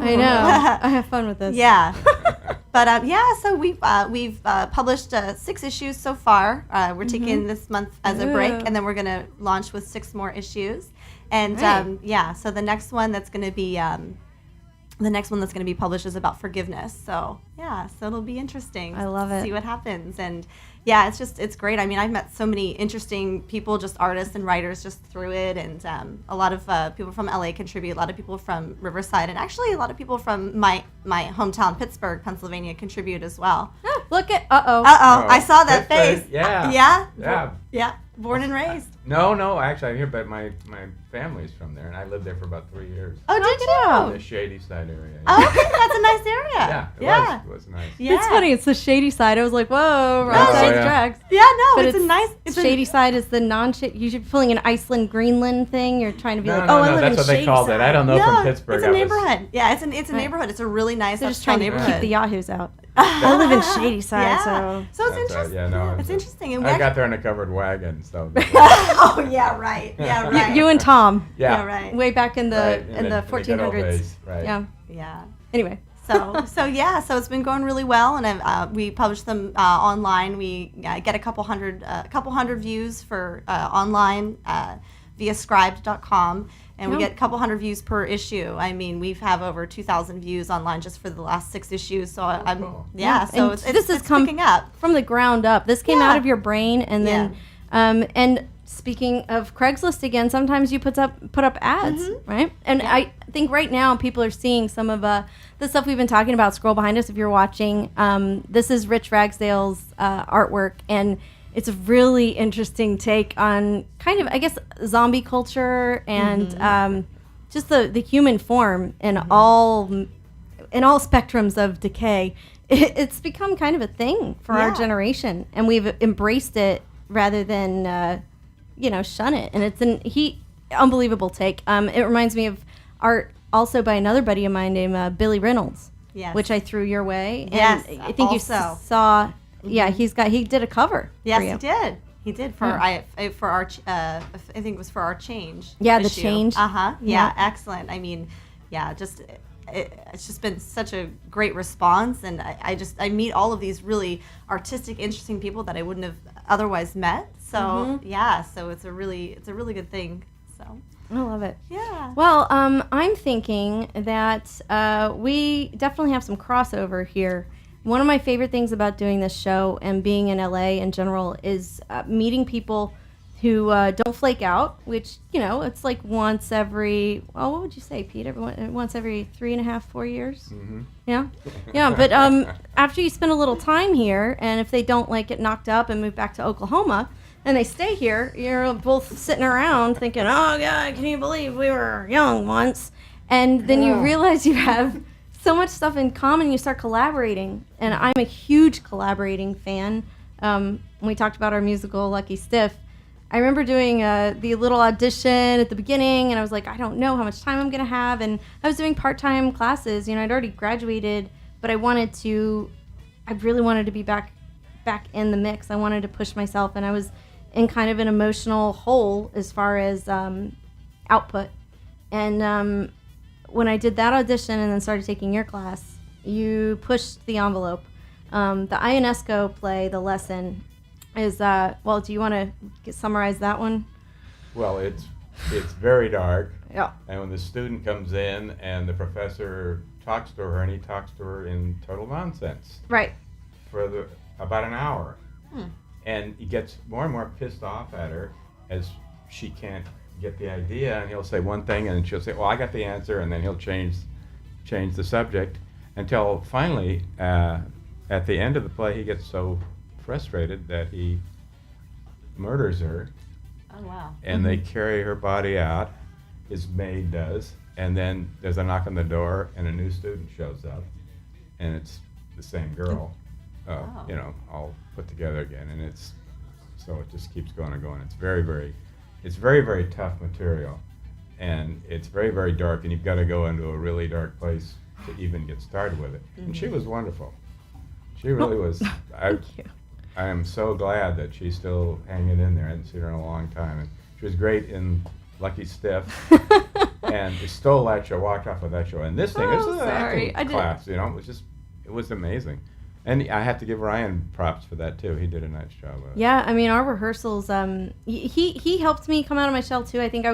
S9: I know. I have fun with this.
S11: Yeah. But so we've published 6 issues so far. We're taking this month as a break, and then we're going to launch with 6 more issues. And
S9: Right.
S11: so the next one that's going to be published is about forgiveness. So so it'll be interesting.
S9: I love
S11: to
S9: it.
S11: see what happens. And it's great. I mean, I've met so many interesting people, just artists and writers, just through it. And a lot of people from LA contribute. A lot of people from Riverside, and actually a lot of people from my hometown, Pittsburgh, Pennsylvania, contribute as well.
S9: Oh, look at
S11: I saw that
S10: Pittsburgh,
S11: face.
S10: yeah.
S11: Yeah.
S10: Yeah.
S11: Born and raised.
S10: No, actually I'm here, but my family's from there, and I lived there for about 3 years.
S11: Oh, did
S10: In
S11: you?
S10: the Shady Side area.
S11: Oh, okay, that's a nice area.
S10: Yeah, it was nice.
S11: Yeah.
S9: It's funny. It's the shady side. I was like, whoa, right
S10: Oh,
S9: side
S10: yeah.
S9: tracks.
S11: Yeah, no,
S9: But
S11: it's a nice.
S9: shady side is the non-shady. You should be pulling an Iceland, Greenland thing. You're trying to be
S10: No,
S9: like,
S10: no,
S9: I
S10: no,
S9: live
S10: that's
S9: in
S10: what
S9: shady
S10: they called
S9: side.
S10: it. I don't know from Pittsburgh.
S11: It's a neighborhood. Yeah, it's a
S9: Right.
S11: neighborhood. It's a really nice
S9: They're just
S11: upscale
S9: trying to
S11: neighborhood.
S9: keep the yahoos out. I live in shady side,
S11: Yeah.
S9: so
S11: So it's
S10: That's right.
S11: interesting.
S10: Yeah, no,
S11: it's interesting. And
S10: I
S11: we
S10: got there in a covered wagon, so.
S11: oh yeah, right. Yeah, right.
S9: you and Tom,
S10: Yeah.
S11: right.
S9: way back in the
S10: Right,
S9: in the
S10: good old
S9: 1400s.
S10: days, right.
S9: Yeah.
S11: Yeah.
S9: Anyway.
S11: So it's been going really well, and we publish them online. We get a couple hundred views for online via Scribd.com, and we get a couple hundred views per issue. I mean, we've have over 2,000 views online just for the last 6 issues. So
S10: cool.
S11: So
S9: And
S11: it's picking up
S9: from the ground up. This came out of your brain, and then and speaking of Craigslist again, sometimes you put up ads, right? And I think right now people are seeing some of the stuff we've been talking about. Scroll behind us if you're watching. This is Rich Ragsdale's artwork, and it's a really interesting take on kind of, I guess, zombie culture and just the human form in all spectrums of decay. It's become kind of a thing for our generation, and we've embraced it rather than shun it. And it's unbelievable take. It reminds me of art also by another buddy of mine named Billy Reynolds,
S11: Yes.
S9: which I threw your way.
S11: Yes,
S9: And I think
S11: also.
S9: you saw. Yeah, he did a cover.
S11: Yes,
S9: for you.
S11: he did. He did for I think it was for our change.
S9: Yeah, the
S11: issue.
S9: change.
S11: Yeah,
S9: Yeah.
S11: excellent. I mean, it's just been such a great response, and I meet all of these really artistic, interesting people that I wouldn't have otherwise met. So so it's a really good thing. So
S9: I love it.
S11: yeah.
S9: Well, I'm thinking that we definitely have some crossover here. One of my favorite things about doing this show and being in LA in general is meeting people who don't flake out, which, it's like once every, what would you say, Pete? Once every 3.5, 4 years?
S10: Mm-hmm.
S9: Yeah? Yeah, but after you spend a little time here, and if they don't get knocked up and move back to Oklahoma, and they stay here, you're both sitting around thinking, oh, God, can you believe we were young once? And then you realize you have so much stuff in common, you start collaborating. And I'm a huge collaborating fan. When we talked about our musical, Lucky Stiff, I remember doing the little audition at the beginning, and I was like, I don't know how much time I'm going to have. And I was doing part-time classes. I'd already graduated, but I really wanted to be back in the mix. I wanted to push myself, and I was in kind of an emotional hole as far as output. And when I did that audition and then started taking your class, you pushed the envelope. The Ionesco play, The Lesson, is do you want to summarize that one?
S10: Well, it's very dark.
S9: Yeah.
S10: And when the student comes in and the professor talks to her, and he talks to her in total nonsense
S9: Right.
S10: for about an hour. And he gets more and more pissed off at her as she can't get the idea, and he'll say one thing, and she'll say, well, I got the answer, and then he'll change the subject until finally, at the end of the play, he gets so frustrated that he murders her.
S11: Oh, wow.
S10: And they carry her body out, his maid does, and then there's a knock on the door, and a new student shows up, and it's the same girl,
S11: Wow.
S10: you know, all put together again, and so it just keeps going and going. It's very, very tough material, and it's very, very dark, and you've got to go into a really dark place to even get started with it. And she was wonderful. She really was.
S9: Thank you.
S10: I am so glad that she's still hanging in there. I hadn't seen her in a long time. And she was great in Lucky Stiff, and stole that show, walked off of that show. And this thing, this is an acting class, you know. It was amazing. And I have to give Ryan props for that too. He did a nice job of it.
S9: Yeah, I mean, our rehearsals, he helped me come out of my shell too. I think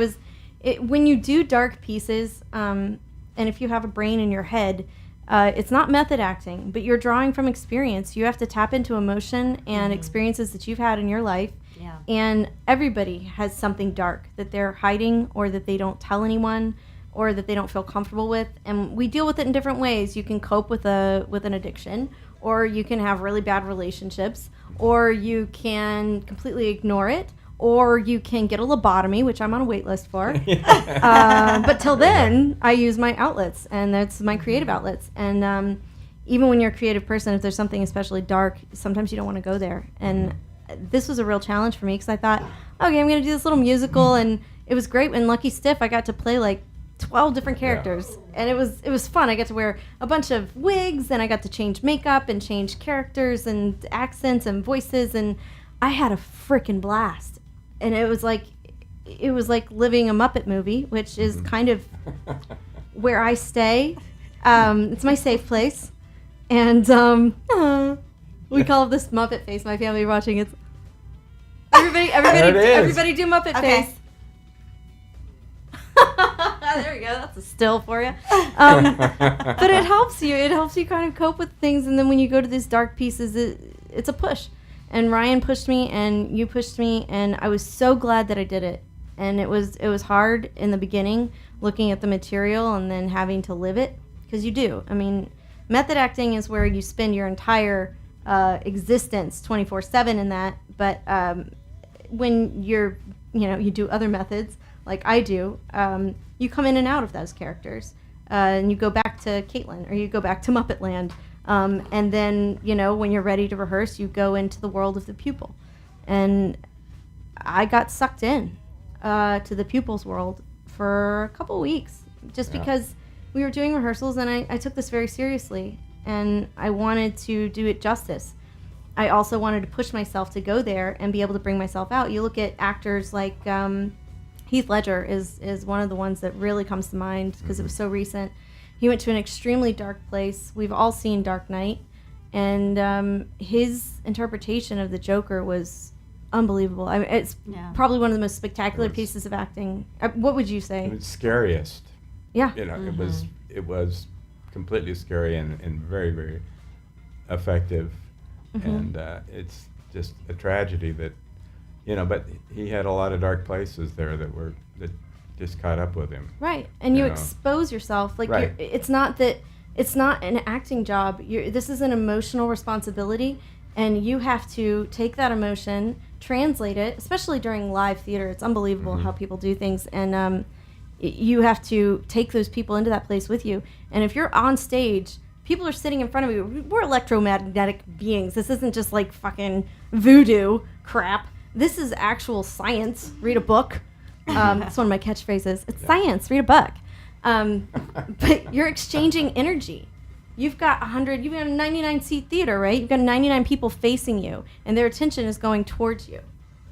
S9: when you do dark pieces, and if you have a brain in your head, it's not method acting, but you're drawing from experience. You have to tap into emotion and experiences that you've had in your life.
S11: Yeah.
S9: And everybody has something dark that they're hiding, or that they don't tell anyone, or that they don't feel comfortable with. And we deal with it in different ways. You can cope with an addiction, or you can have really bad relationships, or you can completely ignore it, or you can get a lobotomy, which I'm on a wait list for. But till then, I use my outlets, and that's my creative outlets. And even when you're a creative person, if there's something especially dark, sometimes you don't want to go there. And this was a real challenge for me, because I thought, okay, I'm going to do this little musical, and it was great. In Lucky Stiff, I got to play like 12 different characters, and it was fun. I got to wear a bunch of wigs, and I got to change makeup and change characters and accents and voices, and I had a freaking blast. And it was like living a Muppet movie, which is kind of where I stay. It's my safe place, and we call this Muppet face. My family watching it. Everybody do Muppet face. There we go. That's a still for you. But it helps you. It helps you kind of cope with things. And then when you go to these dark pieces, it's a push. And Ryan pushed me, and you pushed me, and I was so glad that I did it. And it was hard in the beginning, looking at the material and then having to live it, because you do. I mean, method acting is where you spend your entire existence 24/7 in that. But when you do other methods, like I do, you come in and out of those characters, and you go back to Caitlin, or you go back to Muppet Land, and then when you're ready to rehearse, you go into the world of the pupil. And I got sucked in to the pupil's world for a couple weeks, just because we were doing rehearsals, and I took this very seriously, and I wanted to do it justice. I also wanted to push myself to go there and be able to bring myself out. You look at actors like Heath Ledger is one of the ones that really comes to mind, because it was so recent. He went to an extremely dark place. We've all seen Dark Knight, and his interpretation of the Joker was unbelievable. I mean, it's probably one of the most spectacular pieces of acting. What would you say?
S10: It was scariest.
S9: Yeah.
S10: It was completely scary and very, very effective. And it's just a tragedy that, but he had a lot of dark places there that just caught up with him.
S9: Right, and you expose yourself. Like, it's not an acting job. This is an emotional responsibility, and you have to take that emotion, translate it, especially during live theater. It's unbelievable how people do things, and you have to take those people into that place with you. And if you're on stage, people are sitting in front of you. We're electromagnetic beings. This isn't just like fucking voodoo crap. This is actual science. Read a book. That's one of my catchphrases. It's science. Read a book. But you're exchanging energy. You've got a 99-seat theater, right? You've got 99 people facing you, and their attention is going towards you.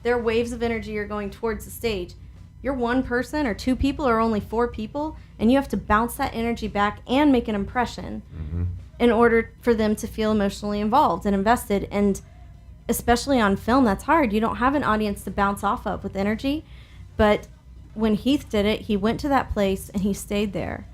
S9: Their waves of energy are going towards the stage. You're one person or two people or only four people, and you have to bounce that energy back and make an impression in order for them to feel emotionally involved and invested. And especially on film, that's hard. You don't have an audience to bounce off of with energy. But when Heath did it, he went to that place and he stayed there.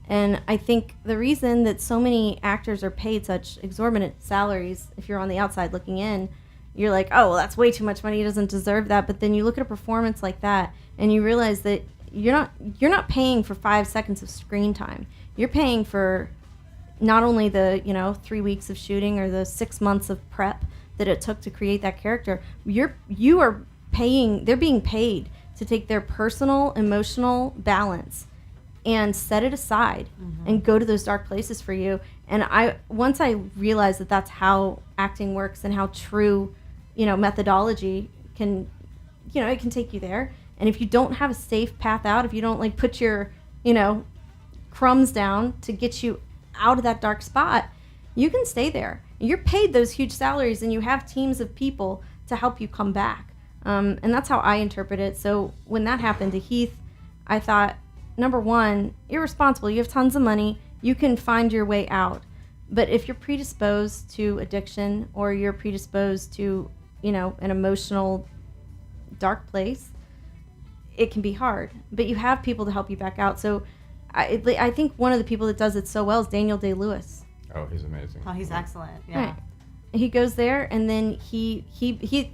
S9: And I think the reason that so many actors are paid such exorbitant salaries, if you're on the outside looking in, you're like, oh, well, that's way too much money. He doesn't deserve that. But then you look at a performance like that, and you realize that you're not paying for 5 seconds of screen time. You're paying for not only the 3 weeks of shooting or the 6 months of prep that it took to create that character. They're being paid to take their personal emotional balance and set it aside and go to those dark places for you. And once I realized that that's how acting works and how true methodology can it can take you there. And if you don't have a safe path out, if you don't like put your crumbs down to get you out of that dark spot, you can stay there. You're paid those huge salaries, and you have teams of people to help you come back. And that's how I interpret it. So when that happened to Heath, I thought, number one, irresponsible. You have tons of money. You can find your way out. But if you're predisposed to addiction, or you're predisposed to, an emotional dark place, it can be hard. But you have people to help you back out. So I think one of the people that does it so well is Daniel Day-Lewis.
S10: Oh, he's amazing.
S11: Oh, he's excellent. Yeah.
S9: Right. He goes there, and then he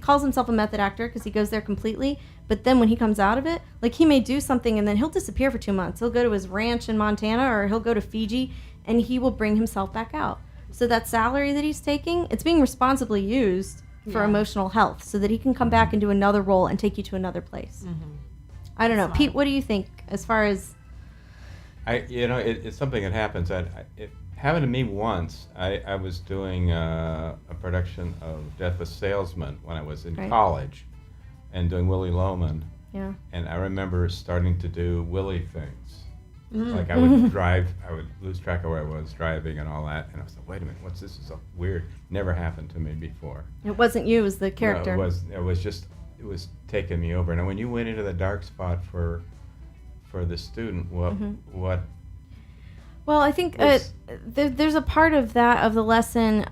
S9: calls himself a method actor because he goes there completely. But then when he comes out of it, like, he may do something and then he'll disappear for 2 months. He'll go to his ranch in Montana, or he'll go to Fiji, and he will bring himself back out. So that salary that he's taking, it's being responsibly used for emotional health, so that he can come back and do another role and take you to another place. I don't know.
S11: Smart.
S9: Pete, what do you think as far as...
S10: It's something that happens. It happened to me once. I was doing a production of Death of a Salesman when I was in college, and doing Willie Loman.
S9: Yeah.
S10: And I remember starting to do Willie things. Like, I would drive, I would lose track of where I was driving and all that, and I was like, wait a minute, what's this? Is so weird. Never happened to me before.
S9: It wasn't you, it was the character.
S10: No, it was taking me over. Now, when you went into the dark spot for the student, what?
S9: Well, I think there's a part of that, of the lesson,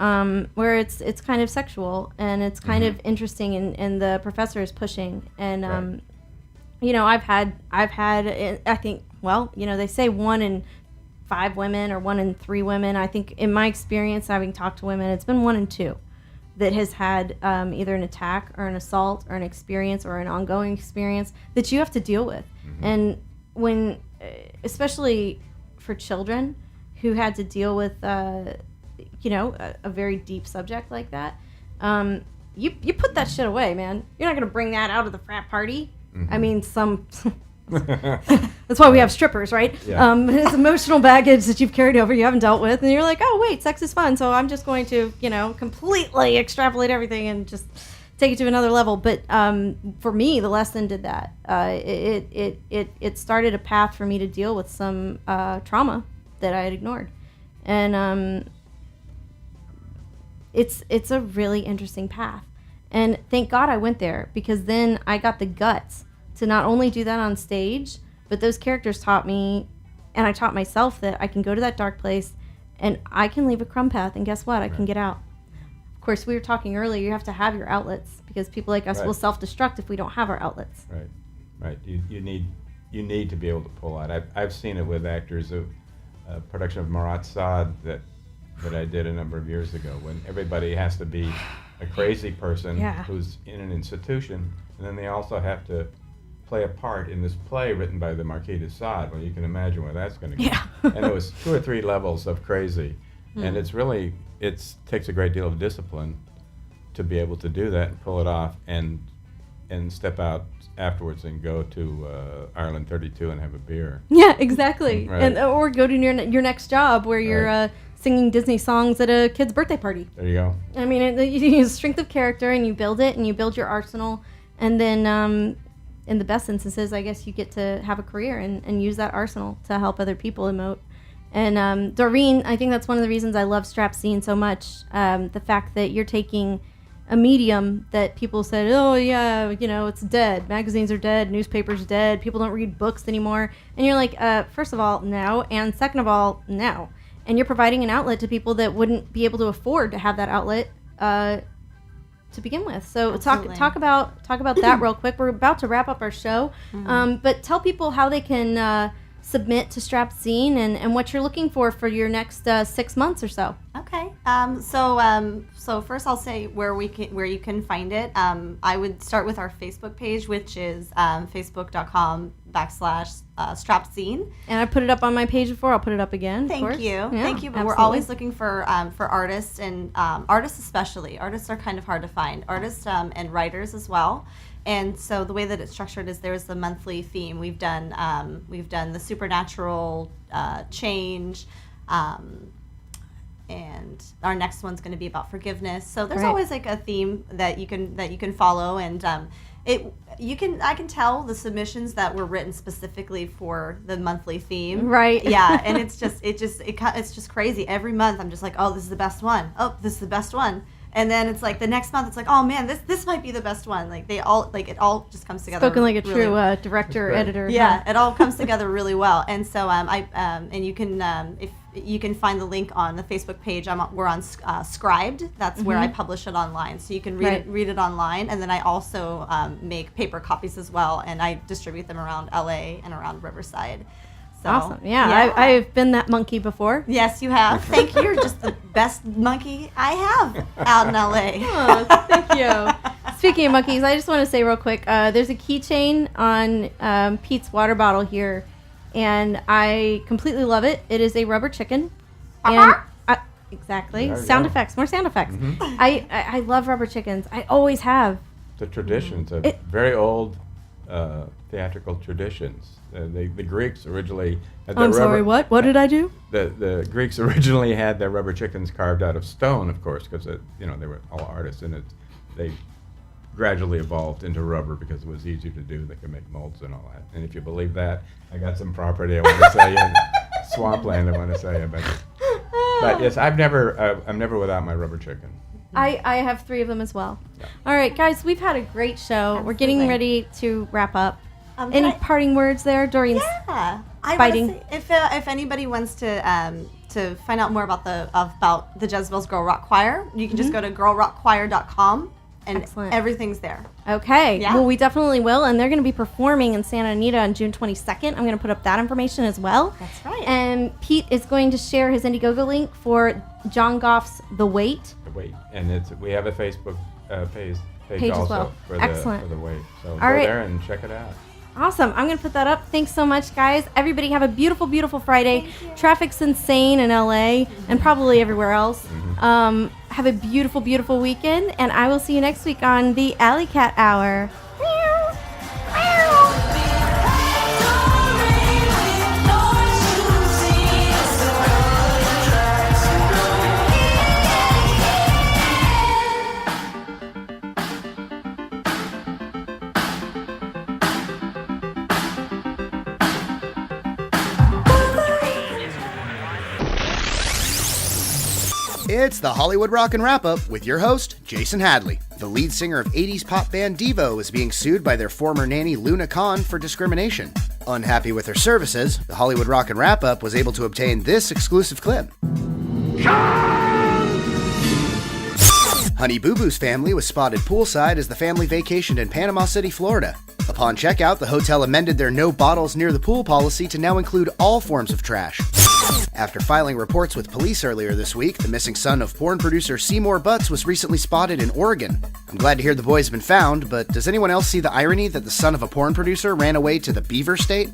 S9: where it's kind of sexual, and it's kind of interesting, and the professor is pushing, and I've had I think, well, they say 1 in 5 women or 1 in 3 women. I think in my experience, having talked to women, it's been 1 in 2 that has had either an attack or an assault or an experience or an ongoing experience that you have to deal with. And when, especially for children who had to deal with, a very deep subject like that, you put that shit away, man. You're not going to bring that out of the frat party. I mean, that's why we have strippers, right?
S10: Yeah.
S9: It's emotional baggage that you've carried over, you haven't dealt with, and you're like, oh, wait, sex is fun, so I'm just going to, completely extrapolate everything and just take it to another level. But for me, the lesson did that. It started a path for me to deal with some trauma that I had ignored. And it's a really interesting path. And thank God I went there, because then I got the guts to not only do that on stage, but those characters taught me, and I taught myself, that I can go to that dark place and I can leave a crumb path, and guess what? I can get out. Of course, we were talking earlier, you have to have your outlets, because people like us will self-destruct if we don't have our outlets.
S10: Right. You need to be able to pull out. I've seen it with actors. A production of Marat Sade that I did a number of years ago, when everybody has to be a crazy person who's in an institution, and then they also have to play a part in this play written by the Marquis de Sade. Well, you can imagine where that's going to go. Yeah. And it was 2 or 3 levels of crazy. And it takes a great deal of discipline to be able to do that and pull it off, and step out afterwards and go to Ireland 32 and have a beer. Yeah, exactly. Right. Or go to your next job where you're singing Disney songs at a kid's birthday party. There you go. I mean, you use strength of character, and you build it, and you build your arsenal, and then in the best instances, I guess you get to have a career and use that arsenal to help other people emote. And Doreen, I think that's one of the reasons I love Strap Scene so much. The fact that you're taking a medium that people said, oh yeah, it's dead. Magazines are dead. Newspapers dead. People don't read books anymore. And you're like, first of all, no. And second of all, no. And you're providing an outlet to people that wouldn't be able to afford to have that outlet to begin with. So talk about that real quick. We're about to wrap up our show, but tell people how they can submit to Strap Scene and what you're looking for your next 6 months or so.
S11: Okay. So first I'll say where you can find it. I would start with our Facebook page, which is facebook.com/strapzine.
S9: And I put it up on my page before. I'll put it up again.
S11: Thank you.
S9: Yeah,
S11: Thank you. But
S9: absolutely.
S11: we're always looking for artists and artists especially. Artists are kind of hard to find. Artists and writers as well. And so the way that it's structured is there's the monthly theme. We've done the supernatural, change. And our next one's going to be about forgiveness. So there's always like a theme that you can follow, and I can tell the submissions that were written specifically for the monthly theme.
S9: Right.
S11: Yeah, and it's just crazy. Every month I'm just like, oh, this is the best one. Oh, this is the best one. And then it's like the next month it's like, oh man, this might be the best one. Like it all just comes together.
S9: Spoken like a
S11: really,
S9: true director, editor.
S11: Yeah, it all comes together really well. And so and you can if you can find the link on the Facebook page. We're on Scribed. That's where I publish it online, so you can read it online. And then I also make paper copies as well, and I distribute them around LA and around Riverside. So,
S9: awesome. Yeah. I've been that monkey before.
S11: Yes, you have. Thank you. You're just the best monkey I have out in LA.
S9: Oh, thank you. Speaking of monkeys, I just want to say real quick, there's a keychain on Pete's water bottle here, and I completely love it. It is a rubber chicken. And exactly. Sound effects. More sound effects. Mm-hmm. I love rubber chickens. I always have.
S10: The traditions of very old theatrical traditions. The Greeks originally had their
S9: what? What did I do?
S10: The Greeks originally had their rubber chickens carved out of stone, of course, because they were all artists, and they gradually evolved into rubber because it was easier to do. They could make molds and all that. And if you believe that, I got some property I want to sell you, swampland I want to sell you. But yes, I'm never without my rubber chicken.
S9: I have 3 of them as well.
S10: Yeah.
S9: All right, guys, we've had a great show.
S11: Absolutely.
S9: We're getting ready to wrap up. Any parting words there, Doreen's fighting?
S11: If anybody wants to find out more about the Jezebel's Girl Rock Choir, you can just go to girlrockchoir.com, and everything's there.
S9: Okay.
S11: Yeah.
S9: Well, we definitely will, and they're going to be performing in Santa Anita on June 22nd. I'm going to put up that information as well.
S11: That's right.
S9: And Pete is going to share his Indiegogo link for John Goff's The Wait.
S10: The Wait, and we have a Facebook page also
S9: as well.
S10: for the Wait. So go there and check it out.
S9: Awesome. I'm going to put that up. Thanks so much, guys. Everybody have a beautiful, beautiful Friday. Traffic's insane in LA and probably everywhere else. Mm-hmm. Have a beautiful, beautiful weekend, and I will see you next week on the Alley Cat Hour.
S12: It's the Hollywood Rockin' Wrap-Up with your host, Jason Hadley. The lead singer of 80s pop band Devo is being sued by their former nanny Luna Khan for discrimination. Unhappy with her services, the Hollywood Rockin' Wrap-Up was able to obtain this exclusive clip. Honey Boo Boo's family was spotted poolside as the family vacationed in Panama City, Florida. Upon checkout, the hotel amended their no bottles near the pool policy to now include all forms of trash. After filing reports with police earlier this week, the missing son of porn producer Seymour Butts was recently spotted in Oregon. I'm glad to hear the boy's been found, but does anyone else see the irony that the son of a porn producer ran away to the Beaver State?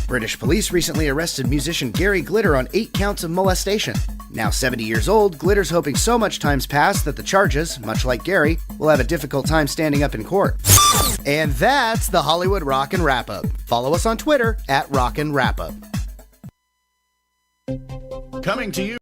S12: British police recently arrested musician Gary Glitter on 8 counts of molestation. Now 70 years old, Glitter's hoping so much time's passed that the charges, much like Gary, will have a difficult time standing up in court. And that's the Hollywood Rockin' Wrap-Up. Follow us on Twitter @RockinWrapUp.
S3: Coming to you